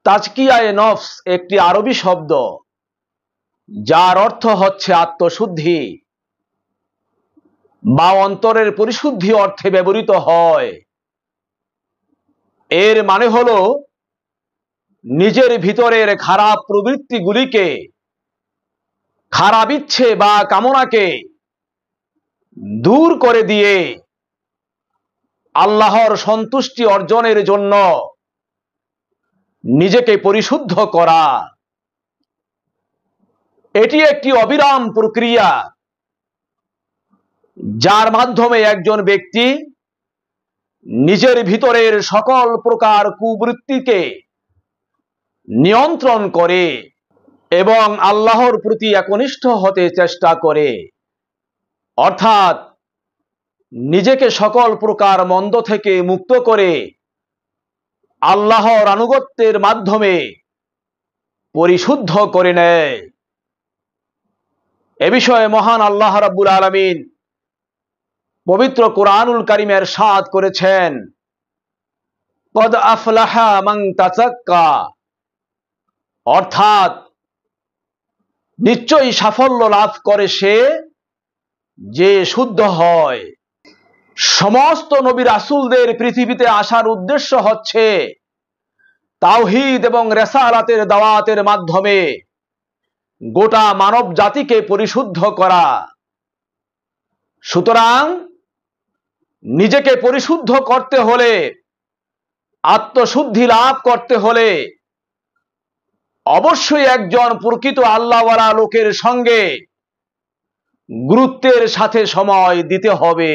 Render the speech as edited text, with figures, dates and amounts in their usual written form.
তাজকিয়ায়ে নফস একটি আরবি শব্দ, যার অর্থ হচ্ছে আত্মশুদ্ধি বা অন্তরের পরিশুদ্ধি অর্থে ব্যবহৃত হয়। এর মানে হলো নিজের ভিতরের খারাপ প্রবৃত্তিগুলিকে, খারাপ ইচ্ছে বা কামনাকে দূর করে দিয়ে আল্লাহর সন্তুষ্টি অর্জনের জন্য নিজেকে পরিশুদ্ধ করা। এটি একটি অবিরাম প্রক্রিয়া, যার মাধ্যমে একজন ব্যক্তি নিজের ভিতরের সকল প্রকার কুবৃত্তিকে নিয়ন্ত্রণ করে এবং আল্লাহর প্রতি একনিষ্ঠ হতে চেষ্টা করে, অর্থাৎ নিজেকে সকল প্রকার মন্দ থেকে মুক্ত করে আল্লাহর আনুগত্যের মাধ্যমে পরিশুদ্ধ করে নেয়। এ বিষয়ে মহান আল্লাহ রাব্বুল আলামিন পবিত্র কুরআনুল কারীমে ইরশাদ করেছেন, কদ আফলাহা মান তাযাক্কা, অর্থাৎ নিশ্চয়ই সাফল্য লাভ করে সে যে শুদ্ধ হয়। সমস্ত নবী রাসূলদের পৃথিবীতে আসার উদ্দেশ্য হচ্ছে তাওহীদ এবং রিসালাতের দাওয়াতের মাধ্যমে গোটা মানব জাতিকে পরিশুদ্ধ করা। সুতরাং নিজেকে পরিশুদ্ধ করতে হলে, আত্মশুদ্ধি লাভ করতে হলে অবশ্যই একজন প্রকৃত আল্লাহওয়ালা লোকের সঙ্গে গুরুত্বের সাথে সময় দিতে হবে।